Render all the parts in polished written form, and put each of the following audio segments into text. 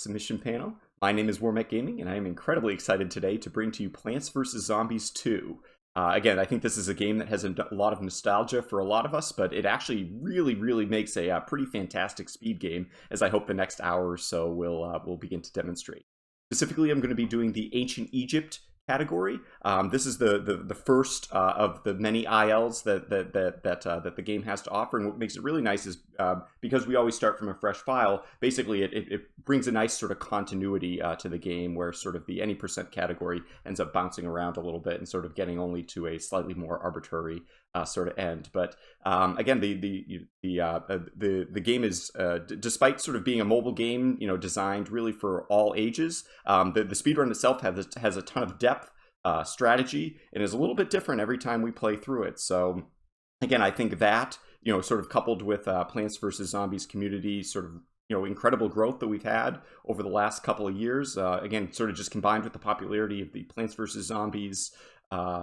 submission panel. My name is Warmech Gaming, and I am incredibly excited today to bring to you Plants vs. Zombies 2. Again, I think this is a game that has a lot of nostalgia for a lot of us, but it actually really makes a pretty fantastic speed game, as I hope the next hour or so will begin to demonstrate. Specifically, I'm going to be doing the Ancient Egypt category. This is the first of the many ILs that the game has to offer, and what makes it really nice is because we always start from a fresh file. Basically, it brings a nice sort of continuity to the game, where sort of the any percent category ends up bouncing around a little bit and sort of getting only to a slightly more arbitrary sort of end. But again, the game is despite sort of being a mobile game, designed really for all ages. The speedrun itself has a ton of depth, strategy, and is a little bit different every time we play through it. So again, I think that sort of coupled with Plants vs. Zombies community sort of incredible growth that we've had over the last couple of years. Again, sort of just combined with the popularity of the Plants vs. Zombies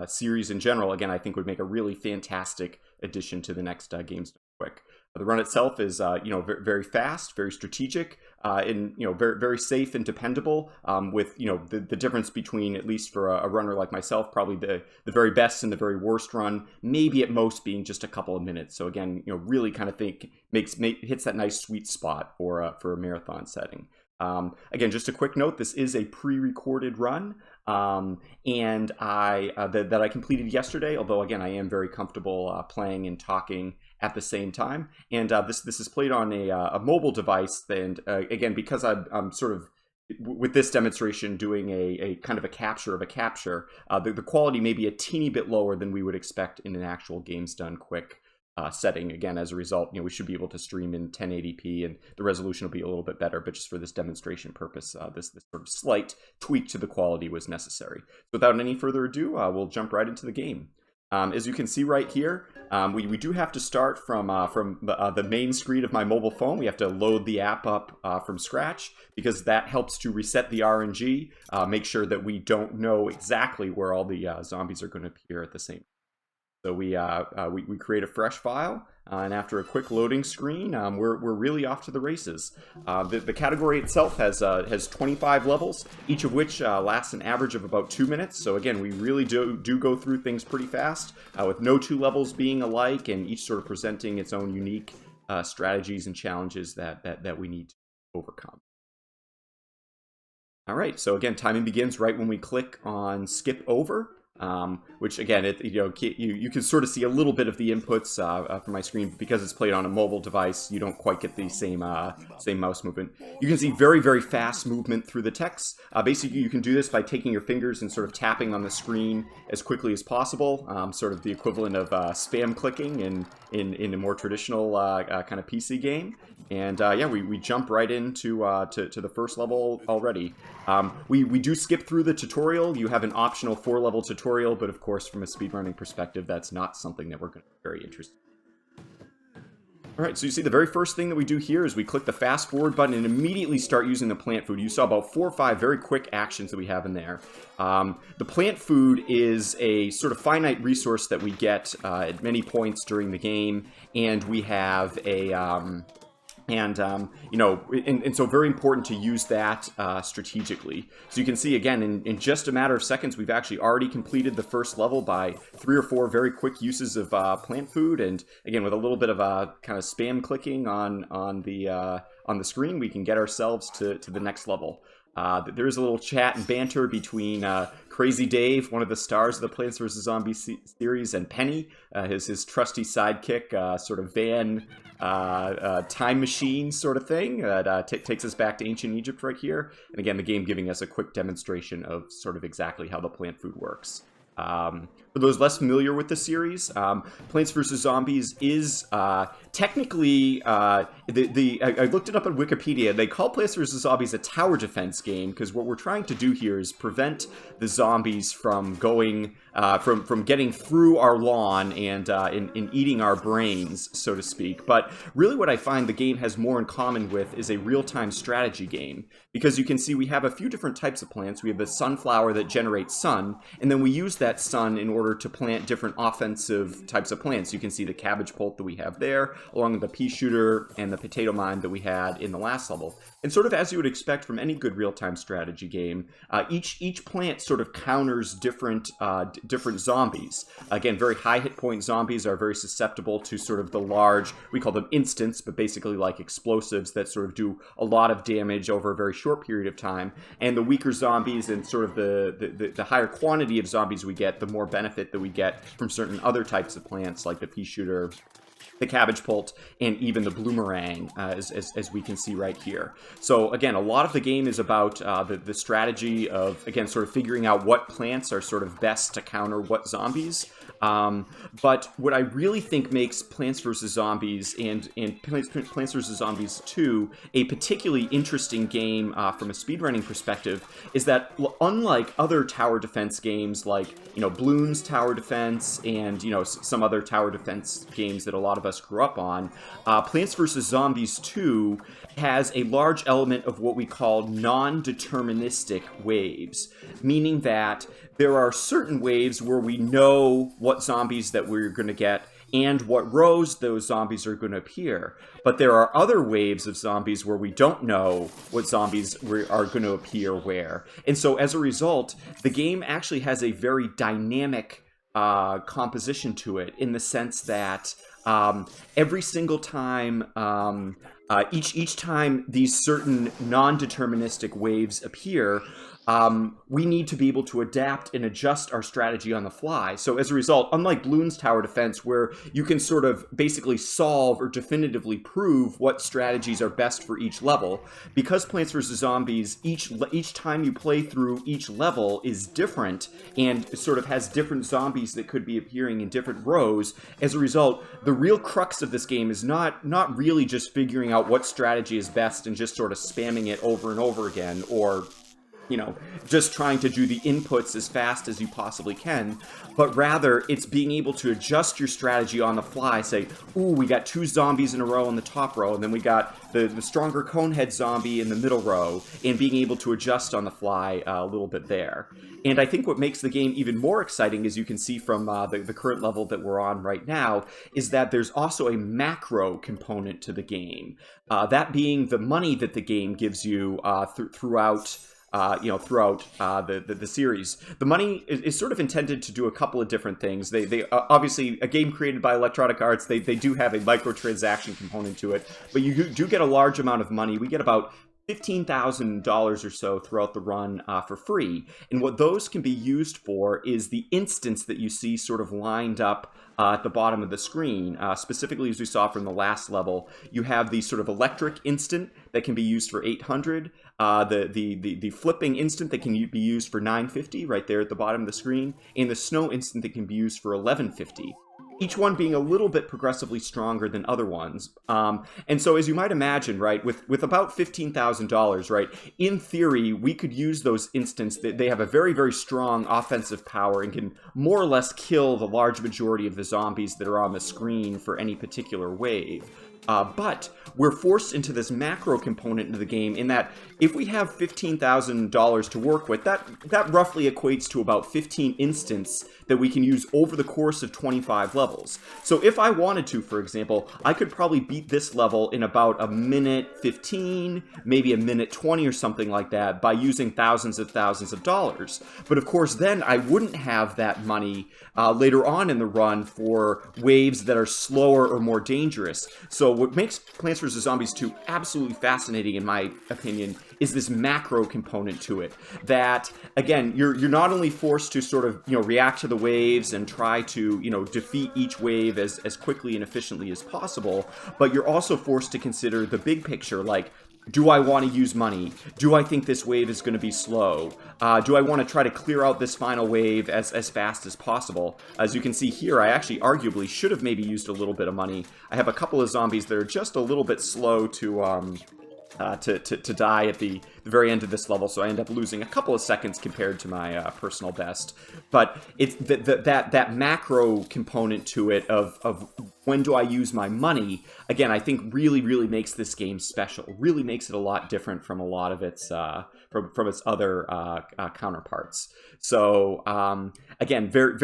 series in general, again, I think would make a really fantastic addition to the next Games Done Quick. The run itself is, very fast, very strategic, and very safe and dependable. With the difference between, at least for a runner like myself, probably the very best and the very worst run, maybe at most being just a couple of minutes. So again, really kind of think hits that nice sweet spot for a marathon setting. Again, just a quick note: this is a pre-recorded run, and that I completed yesterday. Although again, I am very comfortable playing and talking at the same time. And this is played on a mobile device. And again, because I'm sort of with this demonstration doing a kind of a capture of a capture, the quality may be a teeny bit lower than we would expect in an actual Games Done Quick setting. Again, as a result, we should be able to stream in 1080p, and the resolution will be a little bit better. But just for this demonstration purpose, this sort of slight tweak to the quality was necessary. So without any further ado, we'll jump right into the game. As you can see right here, we do have to start from the main screen of my mobile phone. We have to load the app up from scratch, because that helps to reset the RNG, make sure that we don't know exactly where all the zombies are going to appear at the same time. So we create a fresh file, and after a quick loading screen, we're really off to the races. The category itself has 25 levels, each of which lasts an average of about 2 minutes. So again, we really do go through things pretty fast, with no two levels being alike, and each sort of presenting its own unique strategies and challenges that we need to overcome. All right, so again, timing begins right when we click on Skip Over. Which again, you can sort of see a little bit of the inputs from my screen. Because it's played on a mobile device, you don't quite get the same mouse movement. You can see very fast movement through the text. Basically, you can do this by taking your fingers and sort of tapping on the screen as quickly as possible, sort of the equivalent of spam clicking in a more traditional kind of PC game. And yeah, we jump right into to the first level already. We do skip through the tutorial. You have an optional 4-level tutorial, but of course, from a speedrunning perspective, that's not something that we're going to be very interested in. All right, so you see the very first thing that we do here is we click the fast forward button and immediately start using the plant food. You saw about 4 or 5 very quick actions that we have in there. The plant food is a sort of finite resource that we get at many points during the game, and we have a so very important to use that strategically. So you can see, again, in just a matter of seconds, we've actually already completed the first level by 3 or 4 very quick uses of plant food. And again, with a little bit of kind of spam clicking on the screen, we can get ourselves to the next level. There is a little chat and banter between Crazy Dave, one of the stars of the Plants vs. Zombies series, and Penny, his trusty sidekick, sort of van time machine sort of thing that takes us back to ancient Egypt right here. And again, the game giving us a quick demonstration of sort of exactly how the plant food works. For those less familiar with the series, Plants vs. Zombies is technically, I looked it up on Wikipedia. They call Plants vs. Zombies a tower defense game, because what we're trying to do here is prevent the zombies from going, from getting through our lawn and in eating our brains, so to speak. But really what I find the game has more in common with is a real-time strategy game, because you can see we have a few different types of plants. We have the sunflower that generates sun, and then we use that sun in order order to plant different offensive types of plants. You can see the cabbage pult that we have there, along with the pea shooter and the potato mine that we had in the last level. And sort of as you would expect from any good real-time strategy game, each plant sort of counters different zombies. Again, very high hit point zombies are very susceptible to sort of the large, we call them instants, but basically like explosives that sort of do a lot of damage over a very short period of time. And the weaker zombies and sort of the higher quantity of zombies we get, the more benefit that we get from certain other types of plants like the pea shooter, the cabbage pult, and even the bloomerang, as we can see right here. So again, a lot of the game is about the strategy of, again, sort of figuring out what plants are sort of best to counter what zombies. But what I really think makes Plants vs. Zombies and Plants vs. Zombies 2 a particularly interesting game from a speedrunning perspective is that, unlike other tower defense games like, Bloons Tower Defense and, some other tower defense games that a lot of us grew up on, Plants vs. Zombies 2 has a large element of what we call non-deterministic waves, meaning that there are certain waves where we know what zombies that we're going to get and what rows those zombies are going to appear. But there are other waves of zombies where we don't know what zombies are going to appear where. And so as a result, the game actually has a very dynamic composition to it, in the sense that every single time, each time these certain non-deterministic waves appear, we need to be able to adapt and adjust our strategy on the fly. So as a result, unlike Bloons Tower Defense, where you can sort of basically solve or definitively prove what strategies are best for each level, because Plants vs. Zombies, each time you play through each level is different and sort of has different zombies that could be appearing in different rows. As a result, the real crux of this game is not really just figuring out what strategy is best and just sort of spamming it over and over again, or just trying to do the inputs as fast as you possibly can, but rather it's being able to adjust your strategy on the fly. Say, ooh, we got 2 zombies in a row in the top row, and then we got the stronger conehead zombie in the middle row, and being able to adjust on the fly a little bit there. And I think what makes the game even more exciting, as you can see from the current level that we're on right now, is that there's also a macro component to the game. That being the money that the game gives you throughout the series. The money is sort of intended to do a couple of different things. They obviously, a game created by Electronic Arts, they do have a microtransaction component to it, but you do get a large amount of money. We get about $15,000 or so throughout the run for free. And what those can be used for is the instants that you see sort of lined up at the bottom of the screen. Specifically, as we saw from the last level, you have the sort of electric instant that can be used for 800, the flipping instant that can be used for 950 right there at the bottom of the screen, and the snow instant that can be used for 1150. Each one being a little bit progressively stronger than other ones. And so as you might imagine, right, with about $15,000, right, in theory, we could use those instants. They have a very, very strong offensive power and can more or less kill the large majority of the zombies that are on the screen for any particular wave. But we're forced into this macro component of the game in that if we have $15,000 to work with, that roughly equates to about 15 instants that we can use over the course of 25 levels. So if I wanted to, for example, I could probably beat this level in about a minute 15, maybe a minute 20 or something like that by using thousands of dollars. But of course, then I wouldn't have that money later on in the run for waves that are slower or more dangerous. So what makes Plants vs. Zombies 2 absolutely fascinating, in my opinion, is this macro component to it. That, again, you're not only forced to sort of, react to the waves and try to, defeat each wave as quickly and efficiently as possible, but you're also forced to consider the big picture, like, do I want to use money? Do I think this wave is going to be slow? Do I want to try to clear out this final wave as fast as possible? As you can see here, I actually arguably should have maybe used a little bit of money. I have a couple of zombies that are just a little bit slow to die at the the very end of this level, so I end up losing a couple of seconds compared to my personal best. But it's that macro component to it of when do I use my money, again, I think really makes this game special, really makes it a lot different from a lot of its from its other counterparts. So again, it's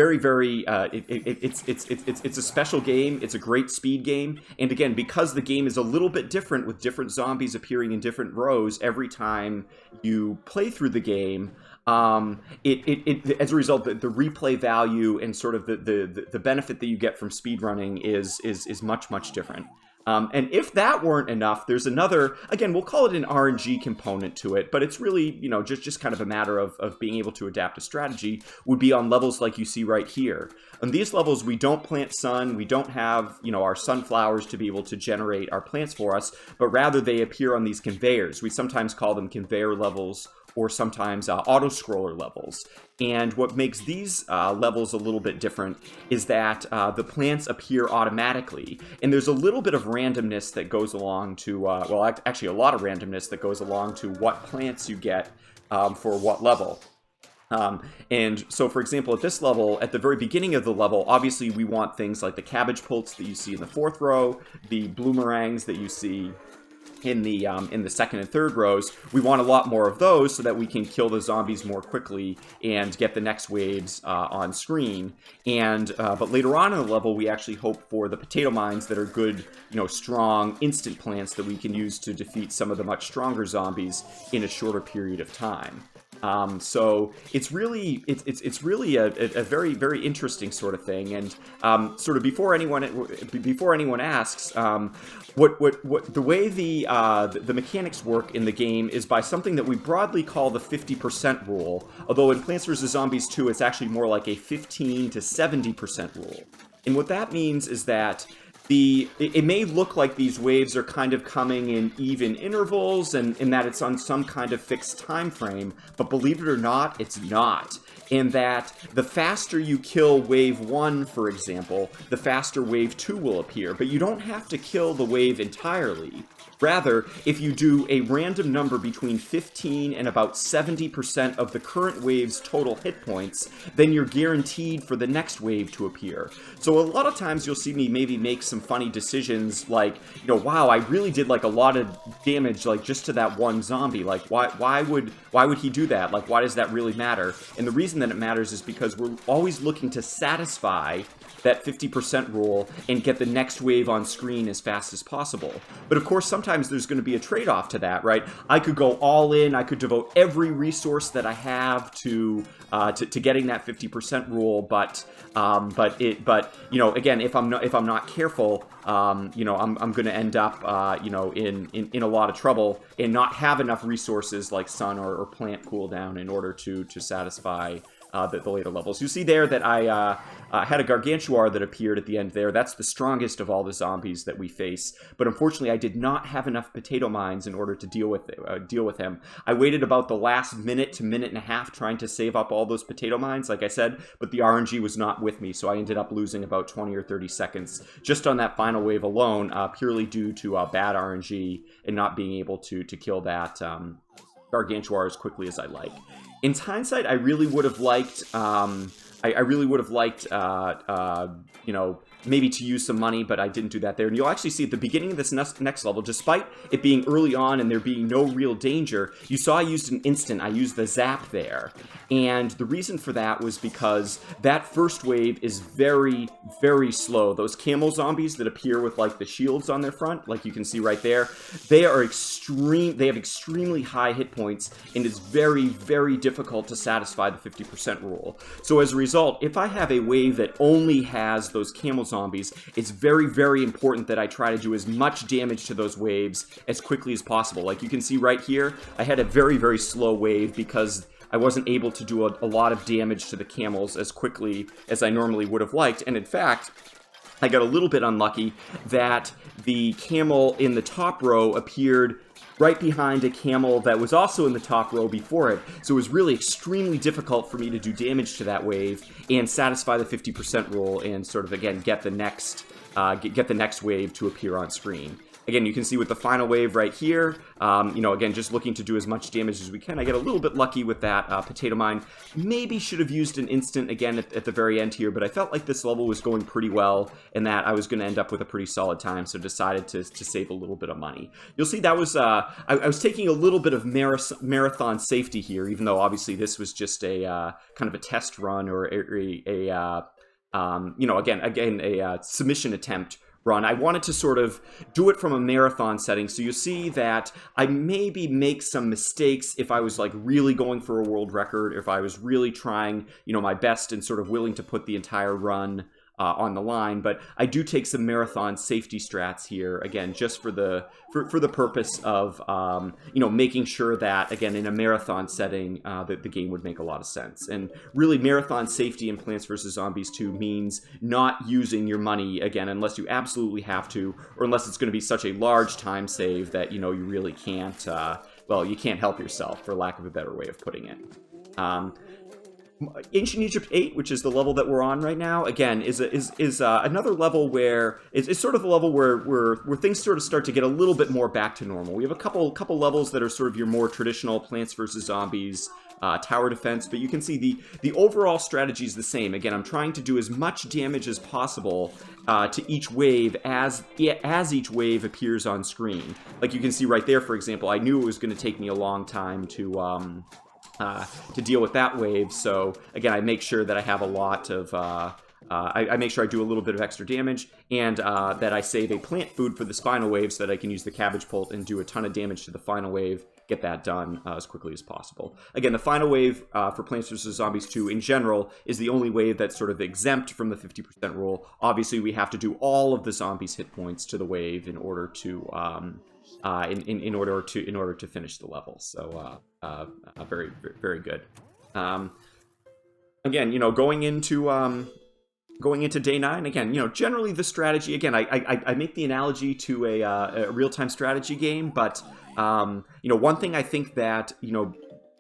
a special game. It's a great speed game, and again, because the game is a little bit different with different zombies appearing in different rows every time you play through the game. As a result, the replay value and sort of the benefit that you get from speedrunning is much different. And if that weren't enough, there's another, again, we'll call it an RNG component to it, but it's really, you know, just kind of a matter of being able to adapt a strategy, would be on levels like you see right here. On these levels, we don't plant sun, we don't have, you know, our sunflowers to be able to generate our plants for us, but rather they appear on these conveyors. We sometimes call them conveyor levels, or sometimes auto-scroller levels. And what makes these levels a little bit different is that the plants appear automatically. And there's a little bit of randomness that goes along to, well, actually a lot of randomness that goes along to what plants you get for what level. And so, for example, at this level, at the very beginning of the level, obviously we want things like the cabbage pults that you see in the 4th row, the bloomerangs that you see in the second and third rows. We want a lot more of those so that we can kill the zombies more quickly and get the next waves on screen. And but later on in the level, we actually hope for the potato mines that are good, you know, strong instant plants that we can use to defeat some of the much stronger zombies in a shorter period of time. So it's really a very interesting sort of thing. And sort of before anyone asks, what the way the mechanics work in the game is by something that we broadly call the 50% rule. Although in Plants vs. Zombies 2, it's actually more like a 15 to 70% rule. And what that means is that it may look like these waves are kind of coming in even intervals and that it's on some kind of fixed time frame, but believe it or not, it's not. And that the faster you kill wave 1, for example, the faster wave 2 will appear. But you don't have to kill the wave entirely. Rather, if you do a random number between 15 and about 70% of the current wave's total hit points, then you're guaranteed for the next wave to appear. So a lot of times you'll see me maybe make some funny decisions like, you know, wow, I really did like a lot of damage like just to that one zombie. Like why would he do that? Like why does that really matter? And the reason that it matters is because we're always looking to satisfy that 50% rule and get the next wave on screen as fast as possible. But of course, sometimes there's going to be a trade-off to that, right? I could go all in, I could devote every resource that I have to getting that 50% rule, but you know, again, if I'm not careful, you know, I'm going to end up you know, in a lot of trouble and not have enough resources like sun or plant cooldown in order to satisfy the later levels. You see there that I had a Gargantuar that appeared at the end there. That's the strongest of all the zombies that we face. But unfortunately, I did not have enough potato mines in order to deal with him. I waited about the last minute to minute and a half trying to save up all those potato mines, like I said, but the RNG was not with me, so I ended up losing about 20 or 30 seconds just on that final wave alone, purely due to bad RNG and not being able to kill that Gargantuar as quickly as I like. In hindsight, I really would have liked, you know, maybe to use some money, but I didn't do that there. And you'll actually see at the beginning of this next level, despite it being early on and there being no real danger, you saw I used an instant. I used the zap there. And the reason for that was because that first wave is very slow. Those camel zombies that appear with like the shields on their front, like you can see right there, they have extremely high hit points, and it's very difficult to satisfy the 50% rule. So as a result, if I have a wave that only has those camel zombies, it's very important that I try to do as much damage to those waves as quickly as possible. Like you can see right here, I had a very slow wave because I wasn't able to do a lot of damage to the camels as quickly as I normally would have liked. And in fact, I got a little bit unlucky that the camel in the top row appeared right behind a camel that was also in the top row before it. So it was really extremely difficult for me to do damage to that wave and satisfy the 50% rule and sort of, again, get the next wave to appear on screen. again, you can see with the final wave right here, you know, again, just looking to do as much damage as we can. I get a little bit lucky with that potato mine. Maybe should have used an instant again at the very end here, but I felt like this level was going pretty well and that I was going to end up with a pretty solid time, so decided to save a little bit of money. You'll see that was, I was taking a little bit of marathon safety here, even though obviously this was just a kind of a test run or you know, again, a submission attempt run. I wanted to sort of do it from a marathon setting, so you see that I maybe make some mistakes if I was like really going for a world record, if I was really trying, you know, my best and sort of willing to put the entire run on the line. But I do take some marathon safety strats here, again, just for the purpose of you know, making sure that, again, in a marathon setting, that the game would make a lot of sense. And really, marathon safety in Plants vs. Zombies 2 means not using your money, again, unless you absolutely have to, or unless it's going to be such a large time save that, you know, you really can't, well, you can't help yourself, for lack of a better way of putting it. Ancient Egypt 8, which is the level that we're on right now, again, is another level where it's sort of a level where things sort of start to get a little bit more back to normal. We have a couple levels that are sort of your more traditional Plants vs. Zombies tower defense, but you can see the overall strategy is the same. Again, I'm trying to do as much damage as possible to each wave as each wave appears on screen. Like you can see right there, for example, I knew it was going to take me a long time to deal with that wave, so again, I make sure that I have a lot of, I make sure I do a little bit of extra damage, and that I save a plant food for the final wave so that I can use the cabbage pult and do a ton of damage to the final wave, get that done as quickly as possible. Again, the final wave for Plants vs. Zombies 2 in general is the only wave that's sort of exempt from the 50% rule. Obviously, we have to do all of the zombies' hit points to the wave in order to in order to finish the level. So very, very good. Again, you know, going into day 9, again, you know, generally the strategy, again, I make the analogy to a real-time strategy game, but you know, one thing I think that, you know,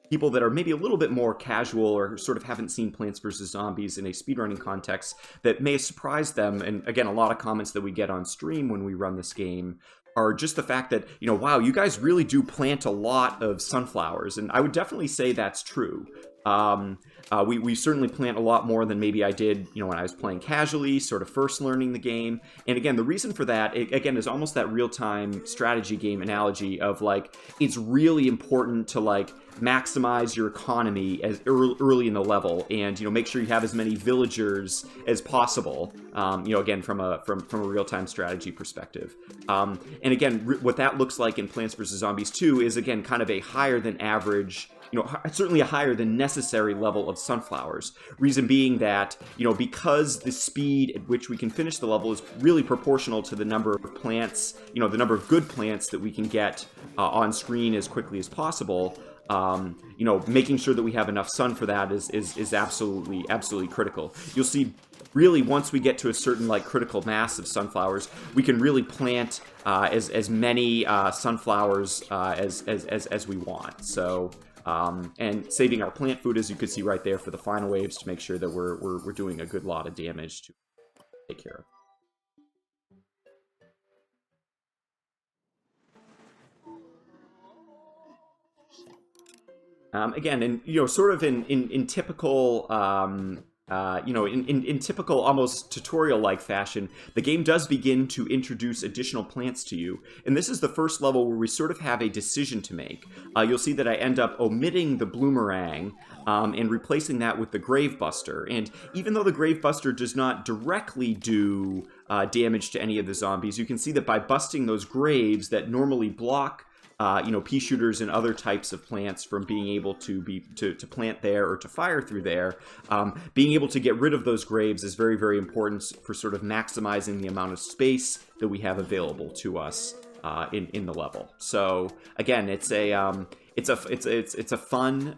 people that are maybe a little bit more casual or sort of haven't seen Plants vs. Zombies in a speedrunning context, that may surprise them, and again, a lot of comments that we get on stream when we run this game are just the fact that, you know, wow, you guys really do plant a lot of sunflowers, and I would definitely say that's true. We certainly plant a lot more than maybe I did, you know, when I was playing casually, sort of first learning the game. And again, the reason for that, again, is almost that real-time strategy game analogy of, like, it's really important to, like, maximize your economy as early in the level, and, you know, make sure you have as many villagers as possible, you know, again, from a real-time strategy perspective. And again, what that looks like in Plants vs. Zombies 2 is, again, kind of a higher than average, you know, certainly a higher than necessary level of sunflowers. Reason being that, you know, because the speed at which we can finish the level is really proportional to the number of plants, you know, the number of good plants that we can get on screen as quickly as possible. You know, making sure that we have enough sun for that is absolutely critical. You'll see, really, once we get to a certain, like, critical mass of sunflowers, we can really plant as many sunflowers as we want. So, and saving our plant food, as you could see right there, for the final waves to make sure that we're doing a good lot of damage to take care of. Again, and, you know, sort of in typical, you know, in typical almost tutorial-like fashion, the game does begin to introduce additional plants to you. And this is the first level where we sort of have a decision to make. You'll see that I end up omitting the bloomerang and replacing that with the Gravebuster. And even though the Gravebuster does not directly do damage to any of the zombies, you can see that by busting those graves that normally block you know, pea shooters and other types of plants from being able to plant there or to fire through there. Being able to get rid of those graves is very, very important for sort of maximizing the amount of space that we have available to us in the level. So again, it's a fun,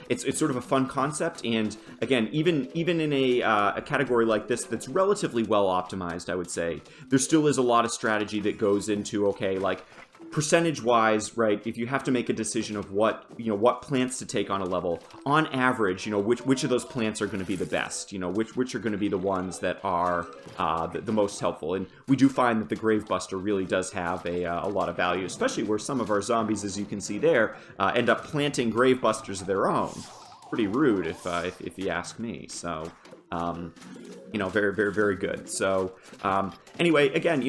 it's sort of a fun concept, and again, even in a category like this that's relatively well optimized, I would say, there still is a lot of strategy that goes into, okay, like, percentage-wise, right, if you have to make a decision of what plants to take on a level, on average, which of those plants are going to be the best, which are going to be the ones that are the most helpful. And we do find that the Gravebuster really does have a lot of value, especially where some of our zombies, as you can see there, end up planting Gravebusters of their own. Pretty rude, if you ask me. So, very, very, very good. So, anyway, again,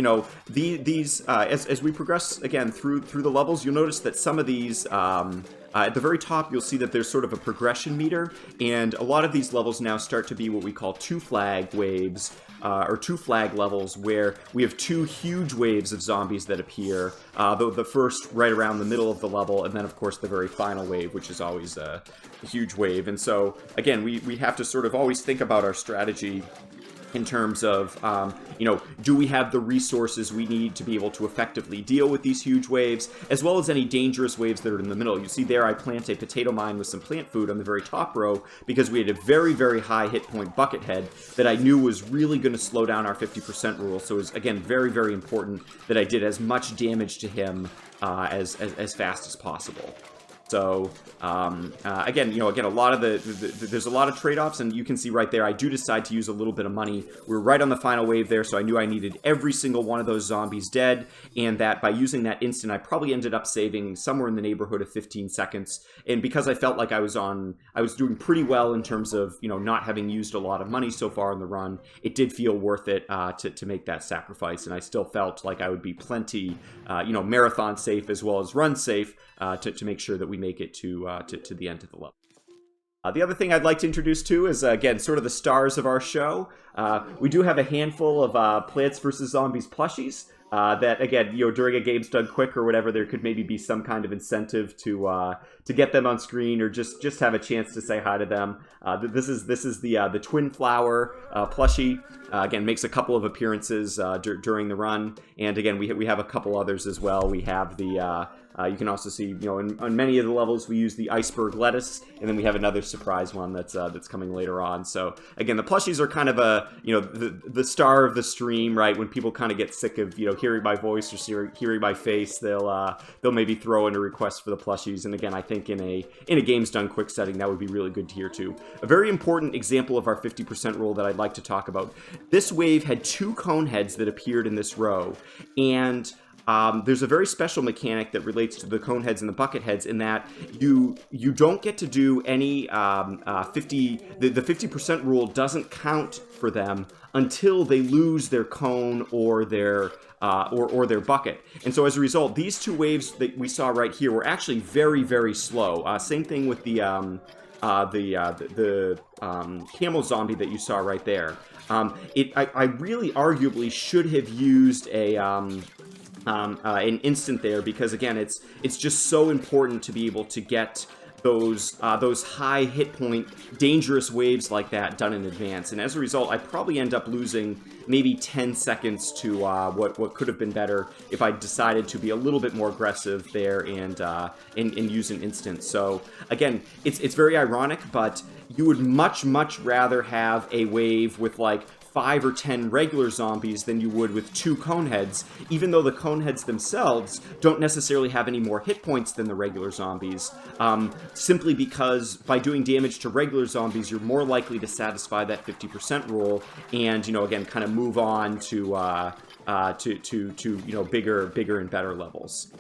these as we progress again through the levels, you'll notice that some of these at the very top, you'll see that there's sort of a progression meter, and a lot of these levels now start to be what we call 2 flag waves, or 2 flag levels, where we have 2 huge waves of zombies that appear, the first right around the middle of the level, and then, of course, the very final wave, which is always a huge wave. And so, again, we have to sort of always think about our strategy in terms of, do we have the resources we need to be able to effectively deal with these huge waves, as well as any dangerous waves that are in the middle. You see there I plant a potato mine with some plant food on the very top row because we had a very, very high hit point bucket head that I knew was really going to slow down our 50% rule. So it was, again, very, very important that I did as much damage to him as fast as possible. So, again, a lot of there's a lot of trade-offs, and you can see right there, I do decide to use a little bit of money. We're right on the final wave there, so I knew I needed every single one of those zombies dead, and that by using that instant, I probably ended up saving somewhere in the neighborhood of 15 seconds. And because I felt like I was doing pretty well in terms of, not having used a lot of money so far in the run, it did feel worth it to make that sacrifice, and I still felt like I would be plenty, marathon safe as well as run safe, to make sure that we make it to the end of the level. The other thing I'd like to introduce too is, again, sort of the stars of our show. We do have a handful of Plants vs. Zombies plushies that, again, during a Games Done Quick or whatever, there could maybe be some kind of incentive to get them on screen, or just have a chance to say hi to them. This is the Twin Flower plushie. Again, makes a couple of appearances during the run, and again, we have a couple others as well. We have the you can also see, on many of the levels, we use the iceberg lettuce, and then we have another surprise one that's coming later on. So again, the plushies are kind of the star of the stream, right? When people kind of get sick of hearing my voice or hearing my face, they'll maybe throw in a request for the plushies. And again, I think in a Games Done Quick setting, that would be really good to hear too. A very important example of our 50% rule that I'd like to talk about. This wave had 2 cone heads that appeared in this row, and there's a very special mechanic that relates to the cone heads and the bucket heads, in that you don't get to do any the 50% rule doesn't count for them until they lose their cone or their bucket. And so as a result, these 2 waves that we saw right here were actually very, very slow. Same thing with the camel zombie that you saw right there. I really arguably should have used an instant there, because again, it's just so important to be able to get those high hit point dangerous waves like that done in advance. And as a result, I probably end up losing maybe 10 seconds to what could have been better if I decided to be a little bit more aggressive there and use an instant. So again, it's very ironic, but you would much rather have a wave with like 5 or 10 regular zombies than you would with 2 cone heads, even though the cone heads themselves don't necessarily have any more hit points than the regular zombies, simply because by doing damage to regular zombies, you're more likely to satisfy that 50% rule, and again, kind of move on to bigger and better levels.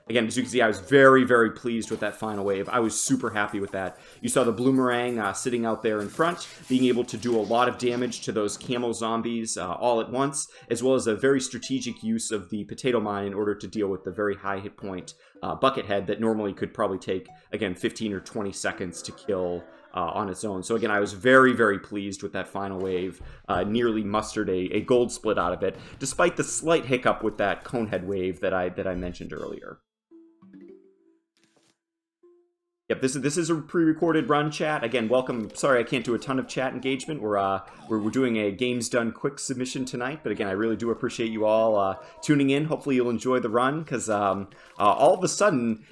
Again, as you can see, I was very, very pleased with that final wave. I was super happy with that. You saw the Bloomerang sitting out there in front, being able to do a lot of damage to those camel zombies all at once, as well as a very strategic use of the potato mine in order to deal with the very high hit point bucket head that normally could probably take, again, 15 or 20 seconds to kill on its own. So again, I was very, very pleased with that final wave. Nearly mustered a gold split out of it, despite the slight hiccup with that conehead wave that I mentioned earlier. Yep, this is a pre-recorded run, chat. Again, welcome. Sorry, I can't do a ton of chat engagement. We're doing a games done quick submission tonight, but again, I really do appreciate you all tuning in. Hopefully, you'll enjoy the run because all of a sudden,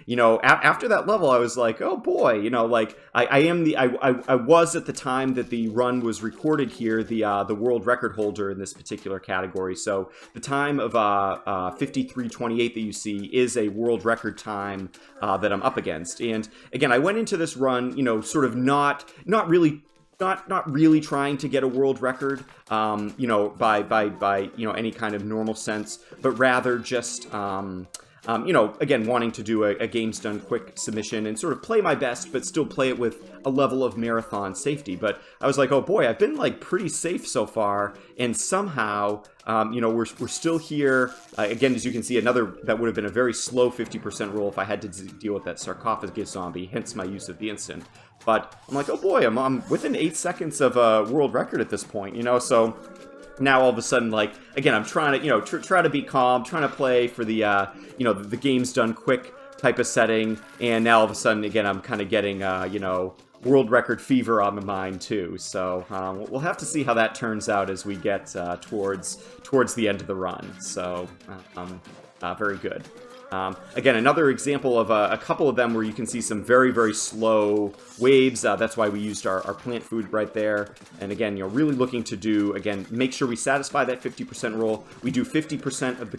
after that level, I was like, oh boy, like I was at the time that the run was recorded here, the world record holder in this particular category. So the time of 53:28 that you see is a world record time that I'm up against, and again, I went into this run, sort of not really trying to get a world record, by any kind of normal sense, but rather just, again, wanting to do a games done quick submission and sort of play my best, but still play it with a level of marathon safety. But I was like, oh boy, I've been like pretty safe so far, and somehow, we're still here. Again, as you can see, that would have been a very slow 50% roll if I had to deal with that sarcophagus zombie, hence my use of the instant. But I'm like, oh boy, I'm within 8 seconds of a world record at this point, so now all of a sudden, like, again, I'm trying to, try to be calm, trying to play for the, the game's done quick type of setting, and now all of a sudden, again, I'm kind of getting, world record fever on my mind too. So we'll have to see how that turns out as we get towards the end of the run. So very good. Again, another example of a couple of them where you can see some very, very slow waves. That's why we used our plant food right there. And again, really looking to do, again, make sure we satisfy that 50% roll. We do 50% of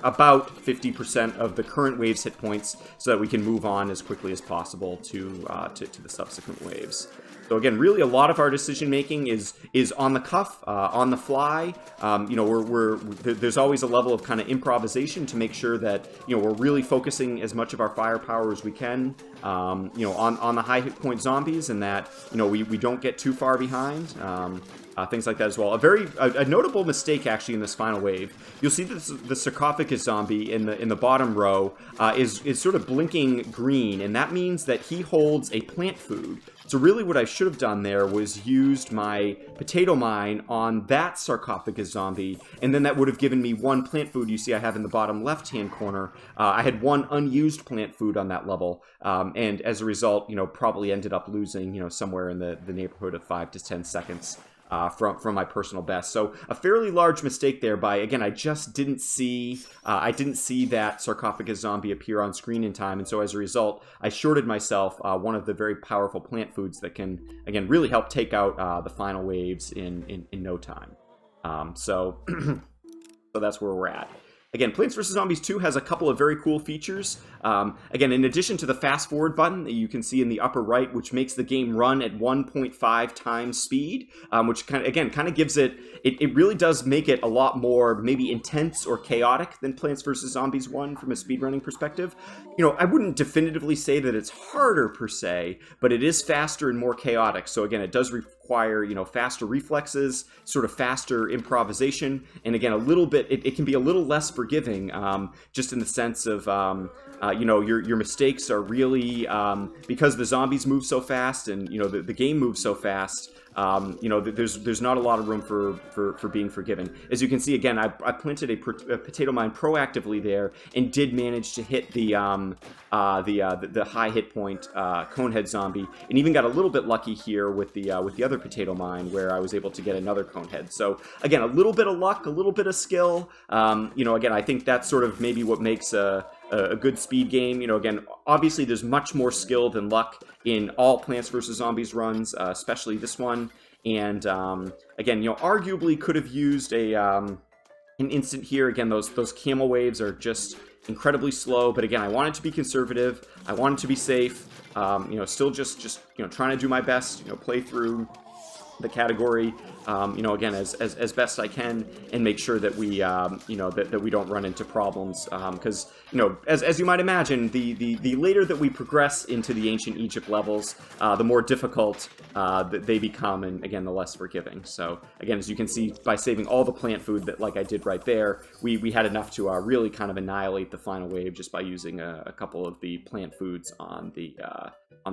about 50% of the current wave's hit points so that we can move on as quickly as possible to the subsequent waves. So again, really a lot of our decision making is on the cuff, on the fly. There's always a level of kind of improvisation to make sure that we're really focusing as much of our firepower as we can, on the high hit point zombies, and that we don't get too far behind. Things like that as well. A notable mistake actually in this final wave. You'll see that the sarcophagus zombie in the bottom row is sort of blinking green, and that means that he holds a plant food. So really what I should have done there was used my potato mine on that sarcophagus zombie, and then that would have given me one plant food. You see I have in the bottom left-hand corner. I had one unused plant food on that level, and as a result, probably ended up losing, somewhere in the neighborhood of 5 to 10 seconds. From my personal best. So a fairly large mistake there by, again, I just didn't see that sarcophagus zombie appear on screen in time, and so as a result, I shorted myself one of the very powerful plant foods that can, again, really help take out the final waves in no time. So that's where we're at. Again, Plants vs. Zombies 2 has a couple of very cool features. Again, in addition to the fast forward button that you can see in the upper right, which makes the game run at 1.5 times speed, which kind of gives it really does make it a lot more maybe intense or chaotic than Plants vs. Zombies 1 from a speedrunning perspective. I wouldn't definitively say that it's harder per se, but it is faster and more chaotic. So again, it does require, faster reflexes, sort of faster improvisation, and again, a little bit, it can be a little less forgiving, just in the sense of, your mistakes are really, because the zombies move so fast and, the game moves so fast, there's not a lot of room for being forgiven. As you can see, again, I planted a potato mine proactively there and did manage to hit the high hit point conehead zombie, and even got a little bit lucky here with the other potato mine where I was able to get another conehead. So again, a little bit of luck, a little bit of skill. Again, I think that's sort of maybe what makes a good speed game. Again, obviously there's much more skill than luck in all Plants vs. Zombies runs, especially this one. And again, arguably could have used an instant here. Again, those camel waves are just incredibly slow. But again, I wanted to be conservative. I wanted to be safe. Still just trying to do my best. Play through the category, again, as best I can, and make sure that we, that we don't run into problems, because, as you might imagine, the later that we progress into the ancient Egypt levels, the more difficult they become, and again, the less forgiving. So again, as you can see, by saving all the plant food that, like I did right there, we had enough to really kind of annihilate the final wave just by using a couple of the plant foods on the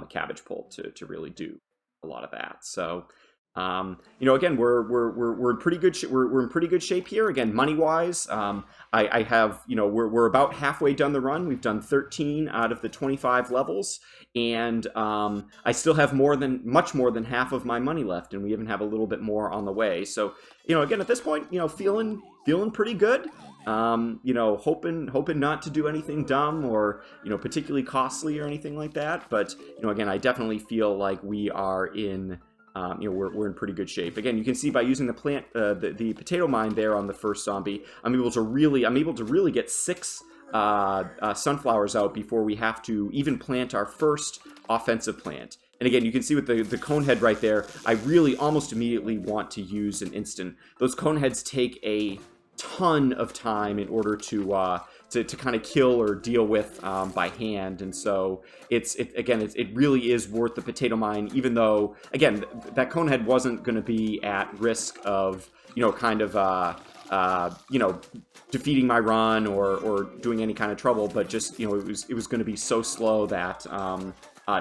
cabbage pole to really do a lot of that. So You know, again, we're in pretty good we're in pretty good shape here. Again, money wise, I have, you know, we're about halfway done the run. We've done 13 out of the 25 levels, and I still have much more than half of my money left, and we even have a little bit more on the way. So, you know, again, at this point, you know, feeling pretty good. You know, hoping not to do anything dumb or, you know, particularly costly or anything like that. But, you know, again, I definitely feel like we are in, you know, we're in pretty good shape. Again, you can see by using the potato mine there on the first zombie, I'm able to really get 6 sunflowers out before we have to even plant our first offensive plant. And again, you can see with the cone head right there, I really almost immediately want to use an instant. Those cone heads take a ton of time in order to kind of kill or deal with by hand, and so it really is worth the potato mine, even though again that cone head wasn't going to be at risk of, you know, kind of you know, defeating my run or doing any kind of trouble, but just, you know, it was going to be so slow that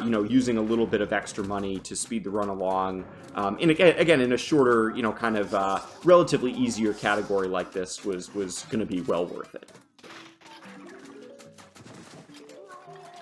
you know, using a little bit of extra money to speed the run along, and again in a shorter, you know, kind of relatively easier category like this was going to be well worth it.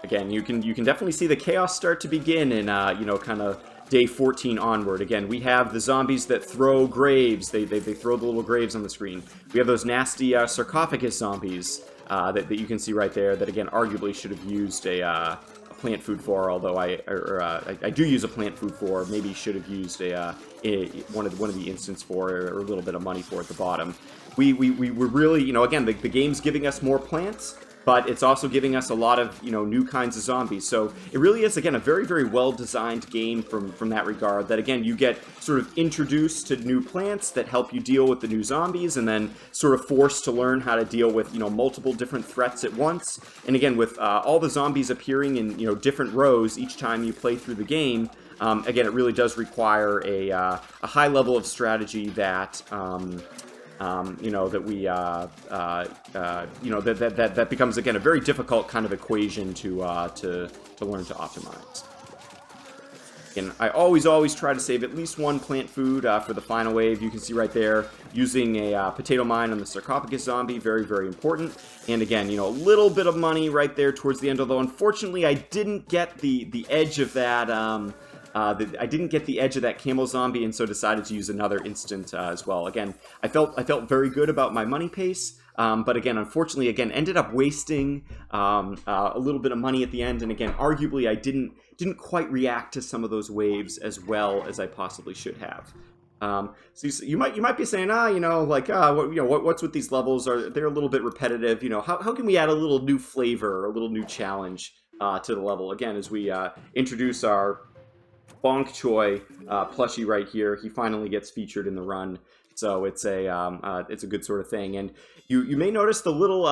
Again, you can definitely see the chaos start to begin in, you know, kind of day 14 onward. Again, we have the zombies that throw graves. They throw the little graves on the screen. We have those nasty sarcophagus zombies that you can see right there that, again, arguably should have used a plant food for, although I do use a plant food for, maybe should have used one of the instants for, or a little bit of money for at the bottom. We were really, you know, again, the game's giving us more plants, but it's also giving us a lot of, you know, new kinds of zombies. So it really is, again, a very, very well-designed game from that regard, that, again, you get sort of introduced to new plants that help you deal with the new zombies, and then sort of forced to learn how to deal with, you know, multiple different threats at once. And again, with all the zombies appearing in, you know, different rows each time you play through the game, again, it really does require a high level of strategy that... you know, that we, you know, that becomes, again, a very difficult kind of equation to learn to optimize. And I always try to save at least one plant food for the final wave. You can see right there, using a potato mine on the sarcophagus zombie, very, very important. And again, you know, a little bit of money right there towards the end, although unfortunately I didn't get the edge of that, I didn't get the edge of that camel zombie, and so decided to use another instant as well. Again, I felt very good about my money pace, but again, unfortunately, again, ended up wasting a little bit of money at the end, and again, arguably, I didn't quite react to some of those waves as well as I possibly should have. So you might be saying, you know, like, what's with these levels? They're a little bit repetitive? You know, how can we add a little new flavor, a little new challenge to the level? Again, as we introduce our Bonk Choi plushie right here, he finally gets featured in the run, so it's a good sort of thing. And you may notice the little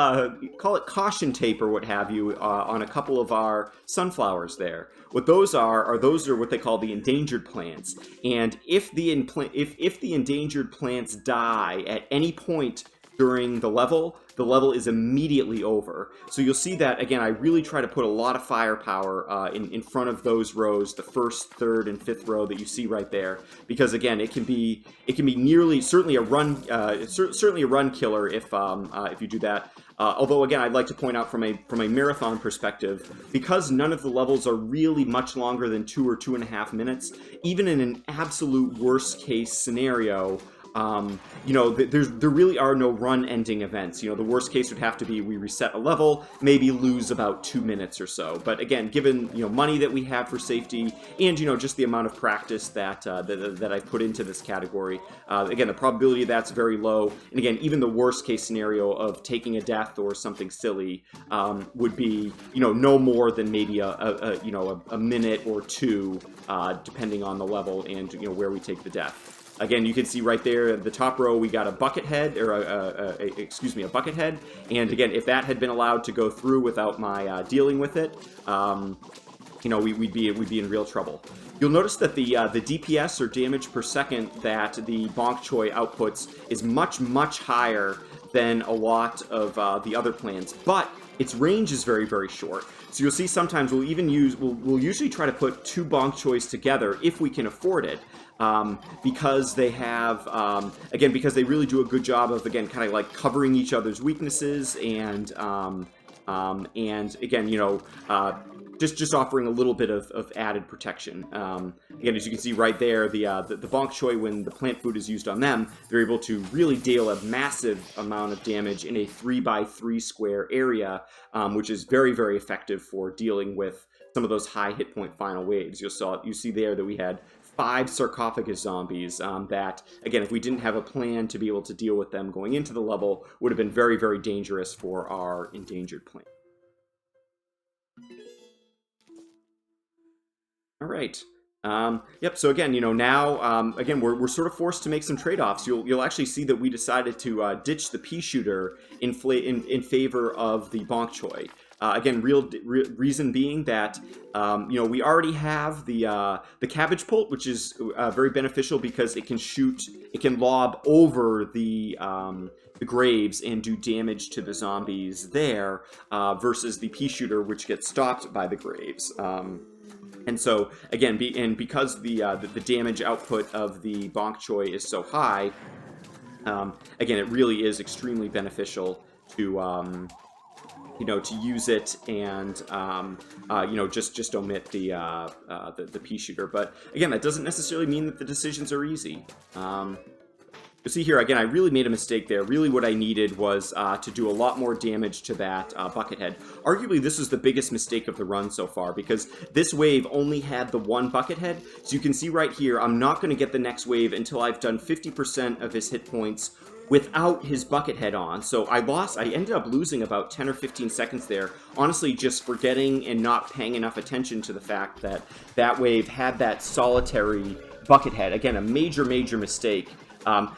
call it caution tape or what have you on a couple of our sunflowers there. What those are what they call the endangered plants, and if the endangered plants die at any point during the level is immediately over. So you'll see that, again, I really try to put a lot of firepower in front of those rows, the first, third, and fifth row that you see right there, because again, it can be certainly a run killer if you do that. Although again, I'd like to point out from a marathon perspective, because none of the levels are really much longer than 2 or 2.5 minutes, even in an absolute worst case scenario, you know, there really are no run-ending events. You know, the worst case would have to be we reset a level, maybe lose about 2 minutes or so. But again, given, you know, money that we have for safety, and, you know, just the amount of practice that I've put into this category, again, the probability of that's very low. And again, even the worst case scenario of taking a death or something silly would be, you know, no more than maybe a minute or two, depending on the level and, you know, where we take the death. Again, you can see right there at the top row, we got a bucket head, or a bucket head. And again, if that had been allowed to go through without my dealing with it, you know, we'd be in real trouble. You'll notice that the DPS, or damage per second, that the Bonk Choi outputs is much, much higher than a lot of the other plans. But its range is very, very short. So you'll see sometimes we'll even use, we'll usually try to put two bonk choys together if we can afford it. Because they have, again, because they really do a good job of, again, kind of like covering each other's weaknesses and again, you know, just offering a little bit of added protection. Again, as you can see right there, the bonk choi, when the plant food is used on them, they're able to really deal a massive amount of damage in a 3x3 square area, which is very, very effective for dealing with some of those high hit point final waves. You see there that we had 5 sarcophagus zombies that, again, if we didn't have a plan to be able to deal with them going into the level, would have been very, very dangerous for our endangered plant. All right. Yep. So again, you know, now again we're sort of forced to make some trade-offs. You'll actually see that we decided to ditch the pea shooter in favor of the bonk choy. Again, reason being that you know, we already have the cabbage pult, which is very beneficial because it can lob over the graves and do damage to the zombies there, versus the pea shooter, which gets stopped by the graves. And so, again, because the damage output of the bonk choy is so high, again, it really is extremely beneficial to you know, to use it and you know, just omit the pea shooter. But again, that doesn't necessarily mean that the decisions are easy. You see here, again, I really made a mistake there. Really what I needed was to do a lot more damage to that bucket head. Arguably, this is the biggest mistake of the run so far, because this wave only had the one bucket head. So you can see right here, I'm not going to get the next wave until I've done 50% of his hit points without his bucket head on. So I ended up losing about 10 or 15 seconds there, honestly just forgetting and not paying enough attention to the fact that that wave had that solitary bucket head. Again, a major, major mistake. Not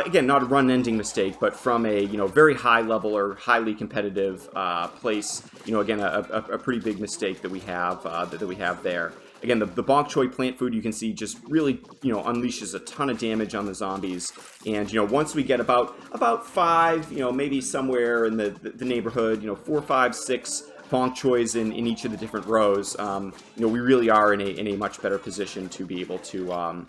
a run-ending mistake, but from a, you know, very high level or highly competitive place. You know, again, a pretty big mistake that we have there. Again, the bonk choy plant food, you can see, just really, you know, unleashes a ton of damage on the zombies. And, you know, once we get about 5, you know, maybe somewhere in the neighborhood, you know, 4, 5, 6 bonk choys in each of the different rows, you know, we really are in a much better position to be able to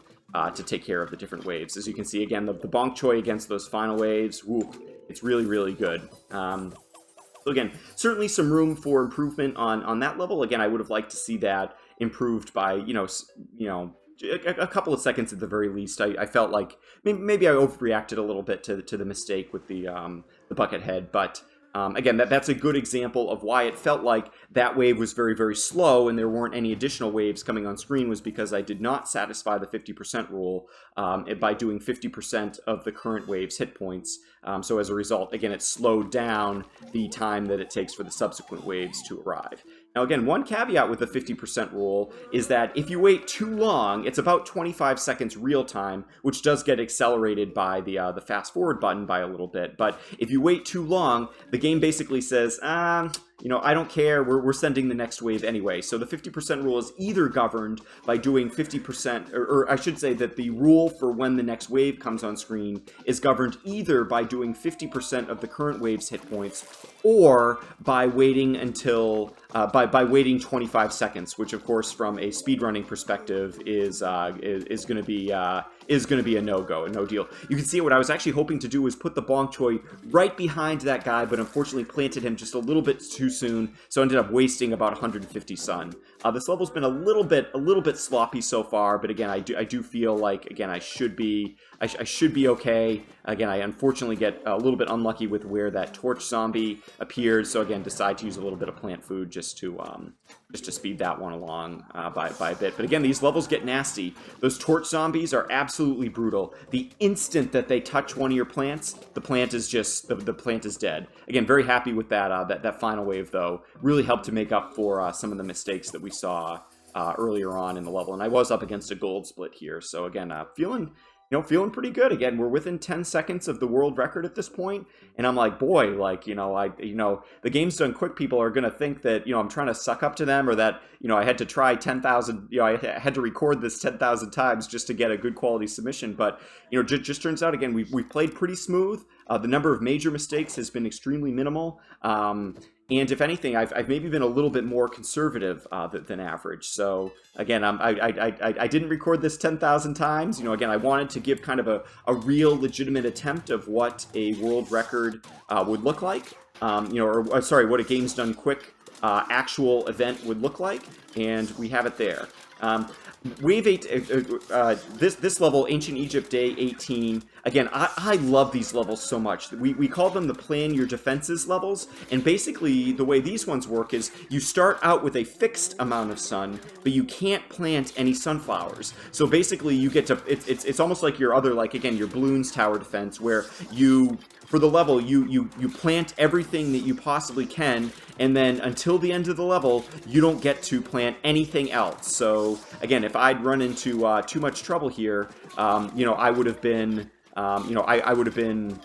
take care of the different waves. As you can see, again, the bonk choy against those final waves, woo, it's really, really good. So again, certainly some room for improvement on that level. Again, I would have liked to see that improved by, you know, a couple of seconds at the very least. I felt like maybe I overreacted a little bit to the mistake with the bucket head, but again, that's a good example of why it felt like that wave was very, very slow and there weren't any additional waves coming on screen, was because I did not satisfy the 50% rule by doing 50% of the current wave's hit points. So as a result, again, it slowed down the time that it takes for the subsequent waves to arrive. Now, again, one caveat with the 50% rule is that if you wait too long, it's about 25 seconds real time, which does get accelerated by the fast forward button by a little bit. But if you wait too long, the game basically says, you know, I don't care, we're sending the next wave anyway. So the 50% rule is either governed by doing 50%, or I should say that the rule for when the next wave comes on screen is governed either by doing 50% of the current wave's hit points, or by waiting until, by waiting 25 seconds, which of course from a speedrunning perspective is going to be a no-go, a no deal. You can see what I was actually hoping to do was put the bonk choy right behind that guy, but unfortunately planted him just a little bit too soon, so ended up wasting about 150 sun. This level's been a little bit sloppy so far, but again, I do feel like, again, I should be okay. Again, I unfortunately get a little bit unlucky with where that torch zombie appeared, so again, decide to use a little bit of plant food just to speed that one along by a bit. But again, these levels get nasty. Those torch zombies are absolutely brutal. The instant that they touch one of your plants, the plant is just the plant is dead. Again, very happy with that final wave though. Really helped to make up for some of the mistakes that we saw earlier on in the level. And I was up against a gold split here, so again, feeling pretty good. Again, we're within 10 seconds of the world record at this point, and I'm like, boy, like, the game's done quick people are gonna think that, I'm trying to suck up to them, or that, I had to try 10,000, I had to record this 10,000 times just to get a good quality submission. But, just turns out, again, we've played pretty smooth. The number of major mistakes has been extremely minimal. And if anything, I've maybe been a little bit more conservative than average. So again, I didn't record this 10,000 times. You know, again, I wanted to give kind of a real legitimate attempt of what a world record would look like. You know, or sorry, what a games done quick actual event would look like, and we have it there. Wave 8, this level, Ancient Egypt Day 18, again, I love these levels so much. We call them the plan your defenses levels, and basically the way these ones work is you start out with a fixed amount of sun, but you can't plant any sunflowers. So basically you get to, it's almost like your other, like again, your Balloons Tower Defense, where you, for the level, you plant everything that you possibly can, and then until the end of the level, you don't get to plant anything else. So again, if I'd run into too much trouble here, you know, I would have been, you know, I would have been,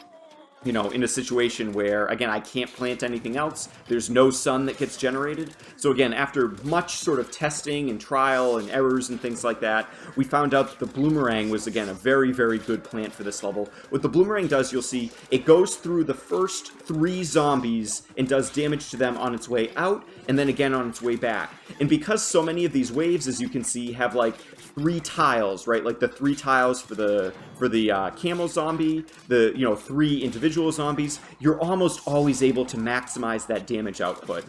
you know, in a situation where, again, I can't plant anything else. There's no sun that gets generated. So again, after much sort of testing and trial and errors and things like that, we found out that the Bloomerang was, again, a very, very good plant for this level. What the Bloomerang does, you'll see, it goes through the first 3 zombies and does damage to them on its way out, and then again on its way back. And because so many of these waves, as you can see, have like 3 tiles, right? Like the 3 tiles for the camel zombie, the, you know, 3 individual zombies, you're almost always able to maximize that damage output.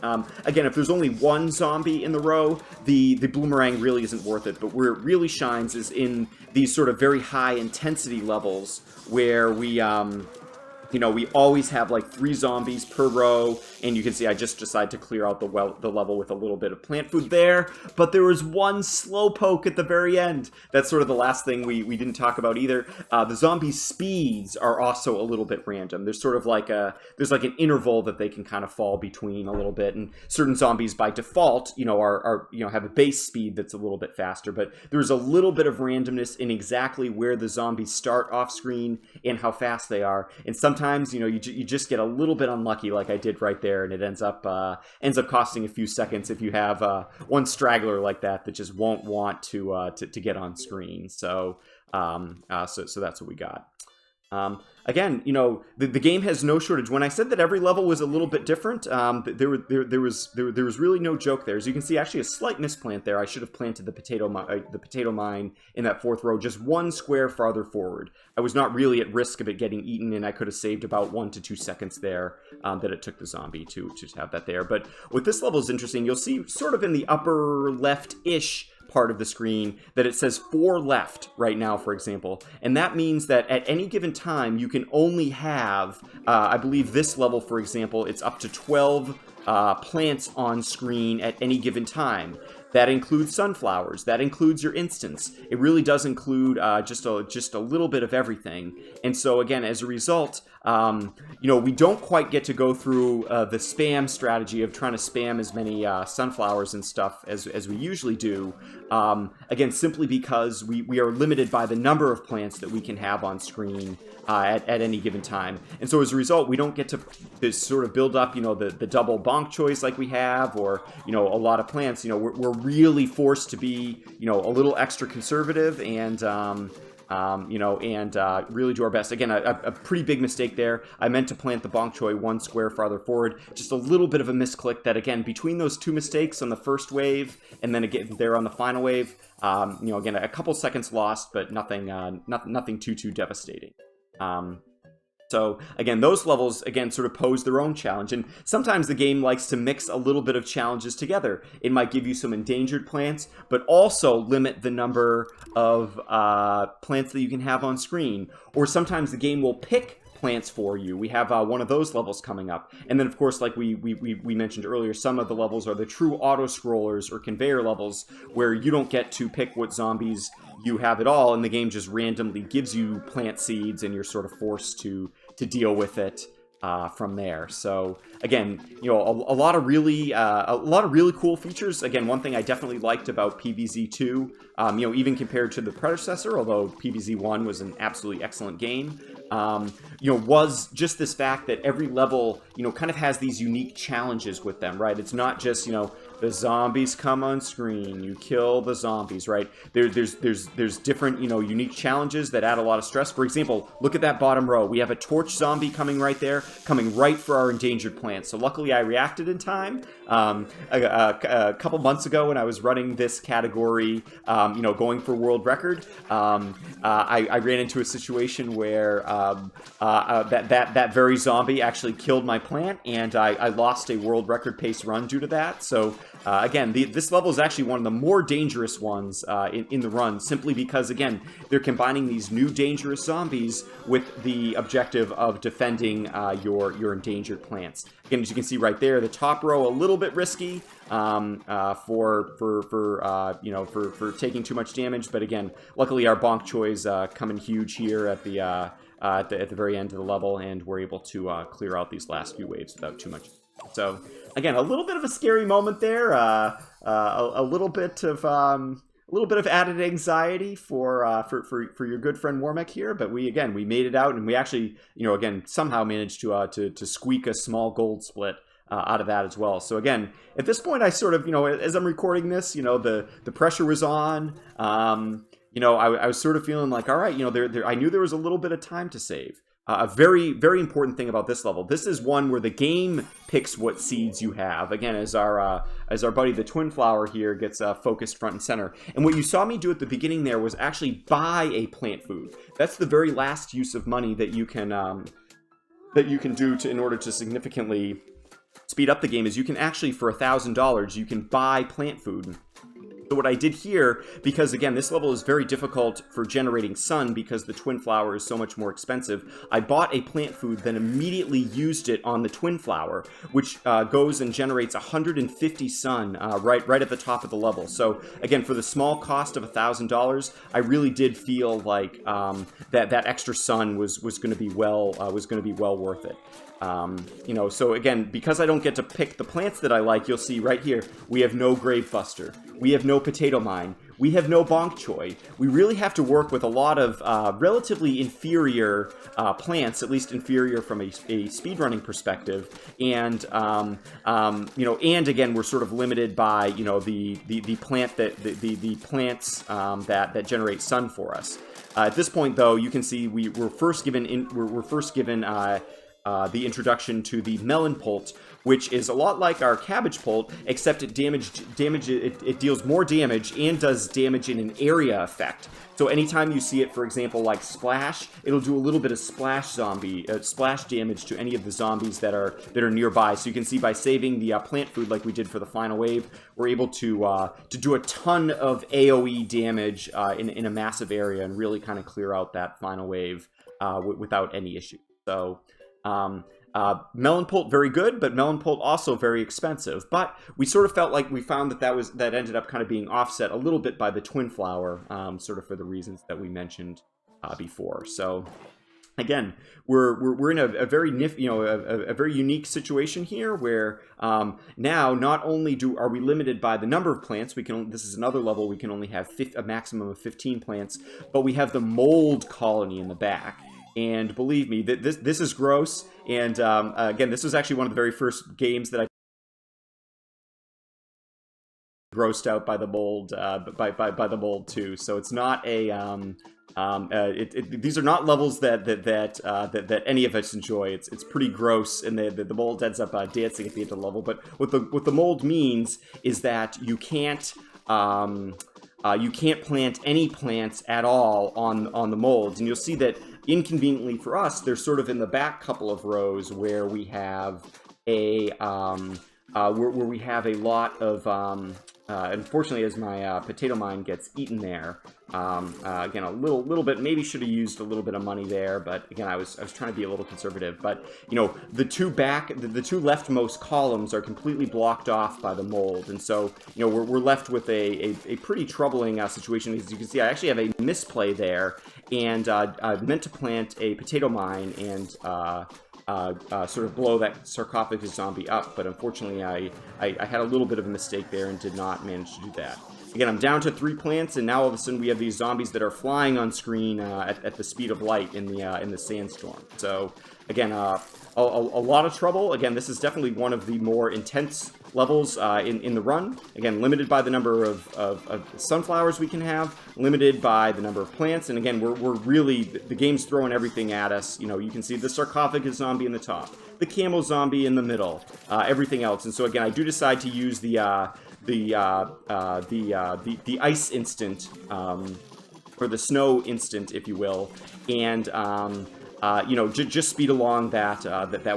Again, if there's only 1 zombie in the row, the Bloomerang really isn't worth it, but where it really shines is in these sort of very high intensity levels where we, you know, we always have like 3 zombies per row, and you can see I just decided to clear out the level with a little bit of plant food there, but there was 1 slowpoke at the very end. That's sort of the last thing we didn't talk about either. The zombie speeds are also a little bit random. There's sort of like there's like an interval that they can kind of fall between a little bit, and certain zombies by default, you know, are you know, have a base speed that's a little bit faster, but there's a little bit of randomness in exactly where the zombies start off screen and how fast they are, and sometimes, you know, you just get a little bit unlucky, like I did right there, and it ends up costing a few seconds if you have one straggler like that just won't want to get on screen. So so that's what we got. Again, you know, the game has no shortage. When I said that every level was a little bit different, there was really no joke there. As you can see, actually a slight misplant there. I should have planted the potato mine in that 4th row, just 1 square farther forward. I was not really at risk of it getting eaten, and I could have saved about 1 to 2 seconds there that it took the zombie to have that there. But what this level is interesting, you'll see sort of in the upper left-ish part of the screen that it says 4 left right now, for example, and that means that at any given time you can only have, I believe this level, for example, it's up to 12 plants on screen at any given time. That includes sunflowers. That includes your instants. It really does include just a little bit of everything. And so again, as a result, you know, we don't quite get to go through the spam strategy of trying to spam as many sunflowers and stuff as we usually do. Again, simply because we are limited by the number of plants that we can have on screen at any given time. And so as a result, we don't get to sort of build up, you know, the double bonk choice like we have, or, you know, a lot of plants. You know, we're really forced to be, you know, a little extra conservative and, you know, and really do our best. Again, a pretty big mistake there. I meant to plant the bonk choy 1 square farther forward. Just a little bit of a misclick that, again, between those 2 mistakes on the first wave and then again there on the final wave, you know, again, a couple seconds lost, but nothing too devastating. So again, those levels, again, sort of pose their own challenge, and sometimes the game likes to mix a little bit of challenges together. It might give you some endangered plants, but also limit the number of plants that you can have on screen. Or sometimes the game will pick plants for you. We have one of those levels coming up. And then, of course, like we mentioned earlier, some of the levels are the true auto-scrollers or conveyor levels, where you don't get to pick what zombies you have at all, and the game just randomly gives you plant seeds, and you're sort of forced to deal with it from there. So again, you know, a lot of really cool features. Again, one thing I definitely liked about PvZ2, you know, even compared to the predecessor, although PvZ1 was an absolutely excellent game, you know, was just this fact that every level, you know, kind of has these unique challenges with them, right? It's not just, you know, The zombies come on screen. You kill the zombies, right? There's different, you know, unique challenges that add a lot of stress. For example, look at that bottom row. We have a torch zombie coming right there, coming right for our endangered plants. So luckily I reacted in time. A couple months ago when I was running this category, you know, going for world record, I ran into a situation where that very zombie actually killed my plant, and I lost a world record pace run due to that. So again, this level is actually one of the more dangerous ones in the run, simply because, again, they're combining these new dangerous zombies with the objective of defending your endangered plants. Again, as you can see right there, the top row a little bit risky for taking too much damage, but again, luckily our bonk choi's come in huge here at the very end of the level, and we're able to clear out these last few waves without too much. So again, a little bit of a scary moment there, a little bit of added anxiety for your good friend Warmek here, but we made it out, and we actually, you know, again, somehow managed to squeak a small gold split out of that as well. So again, at this point, I sort of, you know, as I'm recording this, you know, the pressure was on. You know, I was sort of feeling like, all right, you know, I knew there was a little bit of time to save. A very, very important thing about this level. This is one where the game picks what seeds you have. Again, as our buddy the Twin Flower here gets focused front and center. And what you saw me do at the beginning there was actually buy a plant food. That's the very last use of money that you can do in order to significantly speed up the game. Is you can actually, for $1,000, you can buy plant food. So what I did here, because again, this level is very difficult for generating sun because the Twin Flower is so much more expensive, I bought a plant food, then immediately used it on the Twin Flower, which goes and generates 150 sun right at the top of the level. So again, for the small cost of $1,000, I really did feel like that extra sun was going to be well worth it. You know, so again, because I don't get to pick the plants that I like, you'll see right here, we have no Grave Buster, we have no Potato Mine, we have no Bonk Choy. We really have to work with a lot of relatively inferior plants, at least inferior from a speedrunning perspective, and you know, and again, we're sort of limited by, you know, the plants that generate sun for us. At this point, though, you can see we're first given the introduction to the Melon Pult, which is a lot like our Cabbage Pult, except it deals more damage and does damage in an area effect. So anytime you see it, for example, like Splash, it'll do a little bit of splash damage to any of the zombies that are nearby. So you can see by saving the plant food like we did for the final wave, we're able to do a ton of AoE damage in a massive area and really kind of clear out that final wave without any issue. So Melon Pult very good, but Melon Pult also very expensive. But we sort of felt like we found that ended up kind of being offset a little bit by the Twin Flower, sort of for the reasons that we mentioned before. So again, we're in a very a very unique situation here where now not only are we limited by the number of plants, this is another level, we can only have a maximum of 15 plants, but we have the mold colony in the back. And believe me, this is gross. And again, this was actually one of the very first games that I grossed out by the mold, by the mold too. So it's not a these are not levels that any of us enjoy. It's pretty gross, and the mold ends up dancing at the end of the level. But what the mold means is that you can't plant any plants at all on the molds, and you'll see that inconveniently for us, they're sort of in the back couple of rows where we have a lot of unfortunately, as my Potato Mine gets eaten there, again, a little bit, maybe should have used a little bit of money there, but again, I was trying to be a little conservative. But you know, the two leftmost columns are completely blocked off by the mold, and so you know we're left with a pretty troubling situation. As you can see, I actually have a misplay there, and I meant to plant a Potato Mine and sort of blow that sarcophagus zombie up, but unfortunately I had a little bit of a mistake there and did not manage to do that. again, I'm down to 3 plants, and now all of a sudden we have these zombies that are flying on screen at the speed of light in the sandstorm. So again, a lot of trouble. Again, this is definitely one of the more intense levels in the run. Again, limited by the number of sunflowers we can have, limited by the number of plants, and again, we're really, the game's throwing everything at us. You know, you can see the sarcophagus zombie in the top, the camel zombie in the middle, everything else. And so again, I do decide to use the ice instant, or the snow instant, if you will, and you know, just speed along that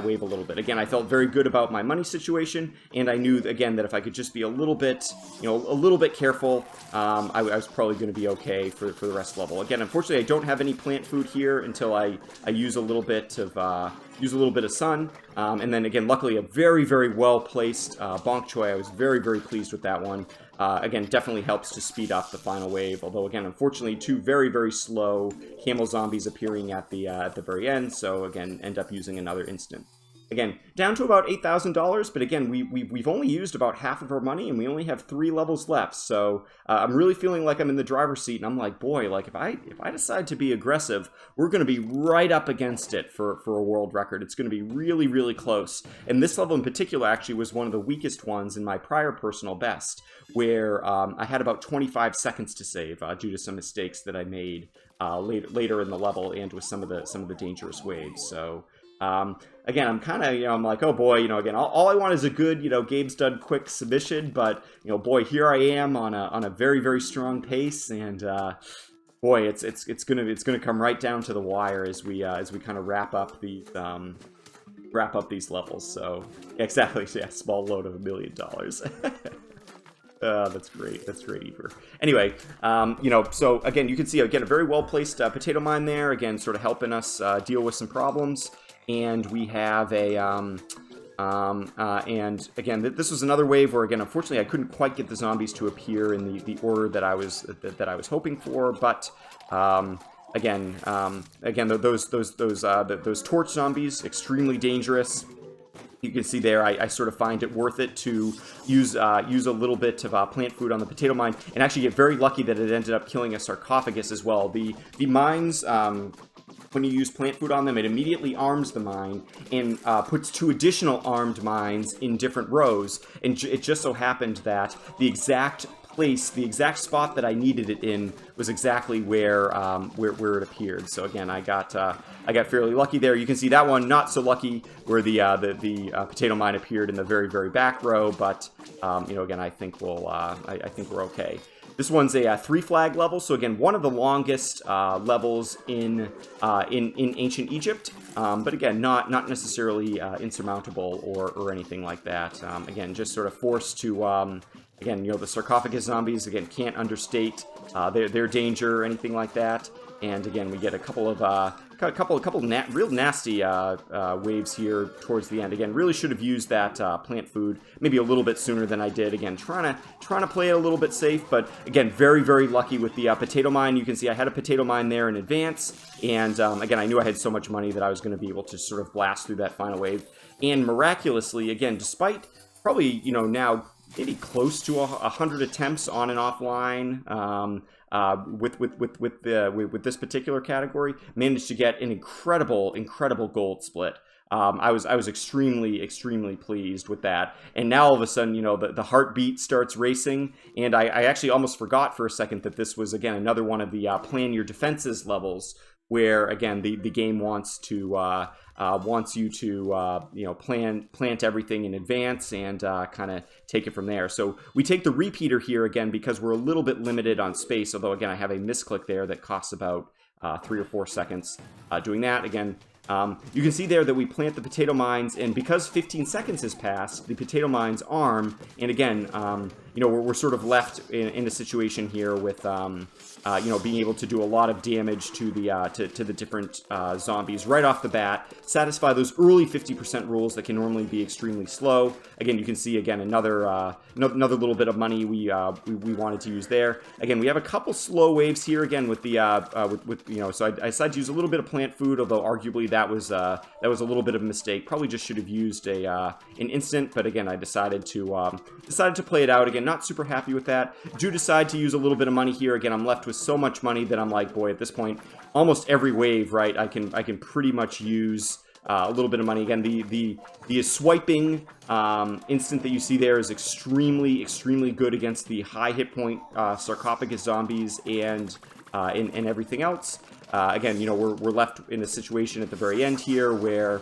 wave a little bit. Again, I felt very good about my money situation, and I knew, again, that if I could just be a little bit, you know, a little bit careful, I was probably going to be okay for the rest of the level. Again, unfortunately, I don't have any plant food here until I use a little bit of sun, and then again, luckily, a very, very well placed bonk choy. I was very, very pleased with that one. Again, definitely helps to speed up the final wave, although again, unfortunately, 2 very, very slow camel zombies appearing at the very end, so again, end up using another instant. Again, down to about $8,000, but again, we've only used about half of our money, and we only have 3 levels left, so I'm really feeling like I'm in the driver's seat, and I'm like, boy, like, if I decide to be aggressive, we're going to be right up against it for a world record. It's going to be really, really close, and this level in particular actually was one of the weakest ones in my prior personal best, where I had about 25 seconds to save due to some mistakes that I made later in the level and with some of the dangerous waves, so... again, I'm kind of, you know, I'm like, oh boy, you know, again, all I want is a good, you know, Gabe's done quick submission, but, you know, boy, here I am on a very, very strong pace, and, boy, it's gonna come right down to the wire as we kind of wrap up these levels, so, exactly, yeah, small load of $1 million. That's great. That's great, Eber. Anyway, you know, so again, you can see, again, a very well-placed potato mine there, again, sort of helping us deal with some problems. And we have a, and again, this was another wave where, again, unfortunately, I couldn't quite get the zombies to appear in the order that I was hoping for. But again, those torch zombies, extremely dangerous. You can see there, I sort of find it worth it to use a little bit of plant food on the potato mine, and actually get very lucky that it ended up killing a sarcophagus as well. The mines, when you use plant food on them, it immediately arms the mine and puts 2 additional armed mines in different rows. And it just so happened that the exact place, the exact spot that I needed it in was exactly where it appeared. So again, I got fairly lucky there. You can see that one not so lucky, where the potato mine appeared in the very, very back row. But you know, again, I think I think we're okay. This one's a 3 flag level, so again, one of the longest levels in ancient Egypt, but again, not necessarily insurmountable or anything like that. Again, just sort of forced to, again, you know, the sarcophagus zombies, again, can't understate their danger or anything like that. And again, we get a couple of real nasty waves here towards the end. Again, really should have used that plant food maybe a little bit sooner than I did. Again, trying to play it a little bit safe, but again, very, very lucky with the potato mine. You can see I had a potato mine there in advance, and again, I knew I had so much money that I was going to be able to sort of blast through that final wave. And miraculously, again, despite probably, you know, now maybe close to 100 attempts on and offline, with this particular category, managed to get an incredible gold split. I was extremely pleased with that. And now all of a sudden, you know, the heartbeat starts racing, and I actually almost forgot for a second that this was, again, another one of the plan your defenses levels, where again the game wants you to you know, plant everything in advance and kind of take it from there. So we take the repeater here again because we're a little bit limited on space, although again I have a misclick there that costs about 3 or 4 seconds doing that. Again, you can see there that we plant the potato mines, and because 15 seconds has passed, the potato mines arm, and again, you know, we're sort of left in a situation here with, you know, being able to do a lot of damage to the different zombies right off the bat, satisfy those early 50% rules that can normally be extremely slow. Again, you can see again another little bit of money we wanted to use there. Again, we have a couple slow waves here again with the with you know, so I decided to use a little bit of plant food, although arguably that was a little bit of a mistake. Probably just should have used an instant, but again, I decided to play it out again. again, not super happy with that. Do decide to use a little bit of money here. Again, I'm left with so much money that I'm like, boy, at this point, almost every wave, right, I can pretty much use a little bit of money. Again, the swiping instant that you see there is extremely good against the high hit point sarcophagus zombies and everything else. Again, you know, we're left in a situation at the very end here where,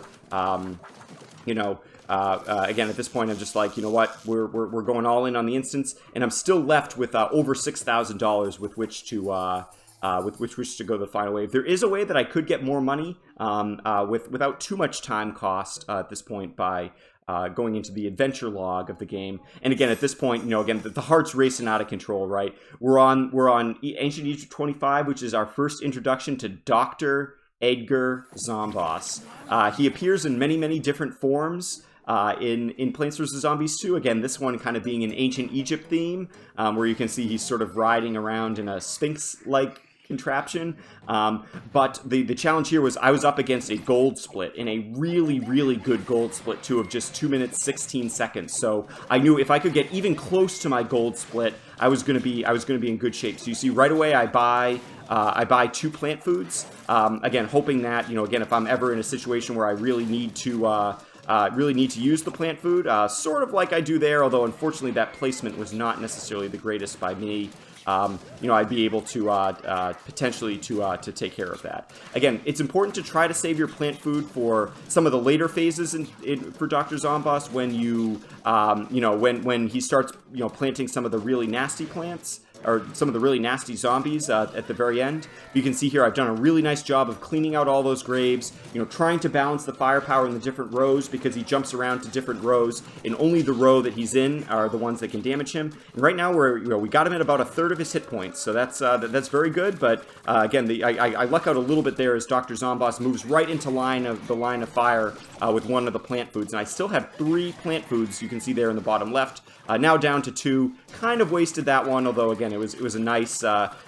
you know, again, at this point, I'm just like, you know what, we're going all in on the instance, and I'm still left with over $6,000 with which to go to the final wave. There is a way that I could get more money without too much time cost at this point by going into the adventure log of the game. And again, at this point, you know, again, the heart's racing out of control, right? We're on Ancient Egypt 25, which is our first introduction to Dr. Edgar Zomboss. He appears in many different forms in Plants vs. Zombies 2. Again, this one kind of being an Ancient Egypt theme, where you can see he's sort of riding around in a Sphinx-like contraption. But the challenge here was I was up against a gold split, in a really good gold split too, of just 2 minutes 16 seconds. So I knew if I could get even close to my gold split, I was gonna be in good shape. So you see right away I buy 2 plant foods. Again, hoping that, you know, again, if I'm ever in a situation where I really need to use the plant food, sort of like I do there, although unfortunately that placement was not necessarily the greatest by me. You know, I'd be able to potentially to take care of that. Again, it's important to try to save your plant food for some of the later phases for Dr. Zomboss, when you know, when he starts, you know, planting some of the really nasty plants, or some of the really nasty zombies at the very end. You can see here I've done a really nice job of cleaning out all those graves, you know, trying to balance the firepower in the different rows, because he jumps around to different rows, and only the row that he's in are the ones that can damage him. And right now we got him at about a third of his hit points, so that's very good. But again, I luck out a little bit there as Dr. Zomboss moves right into the line of fire with one of the plant foods, and I still have 3 plant foods. You can see there in the bottom left. Now down to 2. Kind of wasted that one, although again it was a nice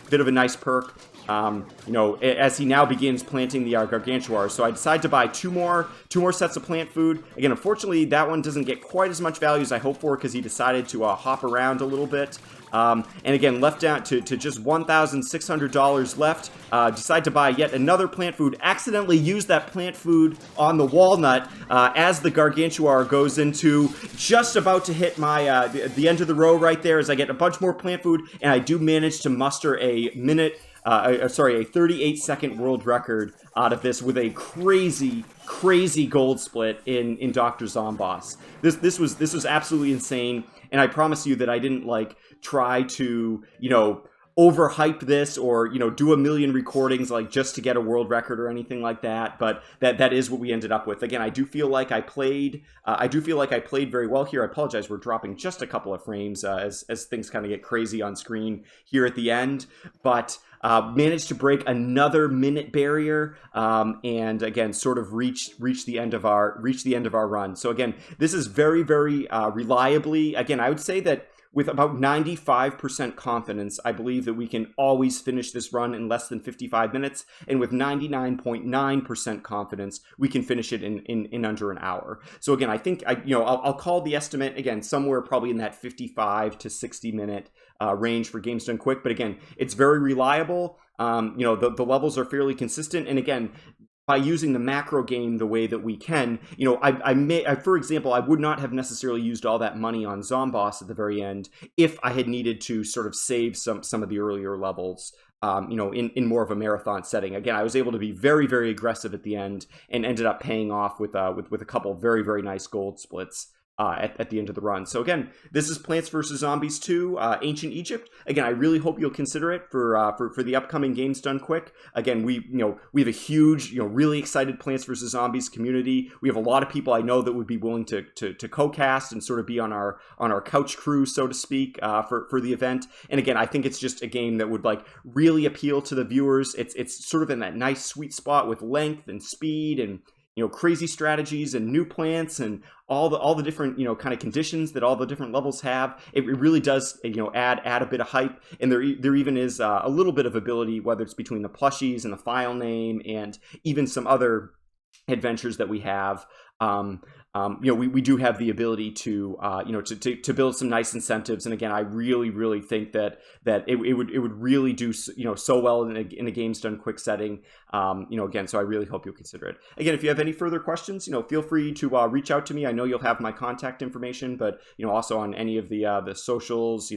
bit of a nice perk. You know, as he now begins planting the gargantuars. So I decide to buy two more sets of plant food. Again, unfortunately, that one doesn't get quite as much value as I hoped for, because he decided to hop around a little bit. And again, left down to just $1,600 left. Decide to buy yet another plant food. Accidentally use that plant food on the walnut as the gargantuar goes into, just about to hit my the end of the row right there, as I get a bunch more plant food, and I do manage to muster a 38-second world record out of this with a crazy gold split in Dr. Zomboss. This was absolutely insane, and I promise you that I didn't like try to, you know, overhype this, or, you know, do a million recordings like just to get a world record or anything like that. But that is what we ended up with. Again, I do feel like I played very well here. I apologize, we're dropping just a couple of frames as things kind of get crazy on screen here at the end, but managed to break another minute barrier, and again, sort of reach the end of our run. So again, this is very reliably. Again, I would say that with about 95% confidence, I believe that we can always finish this run in less than 55 minutes. And with 99.9% confidence, we can finish it in under an hour. So again, I think I'll call the estimate, again, somewhere probably in that 55 to 60 minute range for Games Done Quick. But again, it's very reliable. You know, the levels are fairly consistent. And again, by using the macro game the way that we can, you know, for example, I would not have necessarily used all that money on Zomboss at the very end if I had needed to sort of save some of the earlier levels, you know, in more of a marathon setting. Again, I was able to be very aggressive at the end, and ended up paying off with a couple very nice gold splits at the end of the run. So again, this is Plants vs. Zombies 2, Ancient Egypt. Again, I really hope you'll consider it for the upcoming Games Done Quick. Again, we have a huge, you know, really excited Plants vs. Zombies community. We have a lot of people I know that would be willing to co-cast and sort of be on our couch crew, so to speak, for the event. And again, I think it's just a game that would like really appeal to the viewers. It's sort of in that nice sweet spot with length and speed, and, you know, crazy strategies and new plants and all the different, you know, kind of conditions that all the different levels have. It really does, you know, add a bit of hype. And there even is a little bit of ability, whether it's between the plushies and the file name, and even some other adventures that we have, we do have the ability to to build some nice incentives. And again, I really think that it would really do so well in a games done quick setting. Again, so I really hope you'll consider it. Again, if you have any further questions, feel free to reach out to me. I know you'll have my contact information, but also on any of the socials,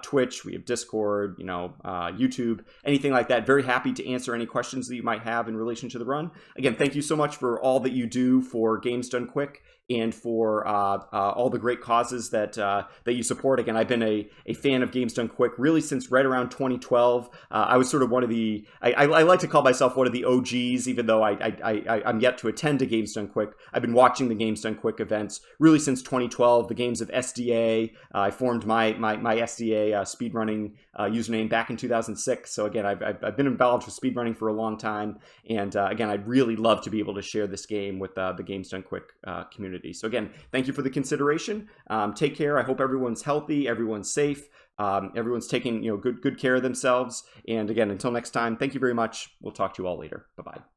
Twitch, we have Discord, YouTube, anything like that. Very happy to answer any questions that you might have in relation to the run. Again, thank you so much for all that you do for Games Done Quick and for all the great causes that you support. Again, I've been a fan of Games Done Quick really since right around 2012. I was sort of one of the, I like to call myself one of the OGs, even though I'm yet to attend a Games Done Quick. I've been watching the Games Done Quick events really since 2012, the games of SDA. I formed my SDA speedrunning username back in 2006. So again, I've been involved with speedrunning for a long time. And again, I'd really love to be able to share this game with the Games Done Quick community. So again, thank you for the consideration. Take care. I hope everyone's healthy, everyone's safe, everyone's taking good care of themselves. And again, until next time, thank you very much. We'll talk to you all later. Bye-bye.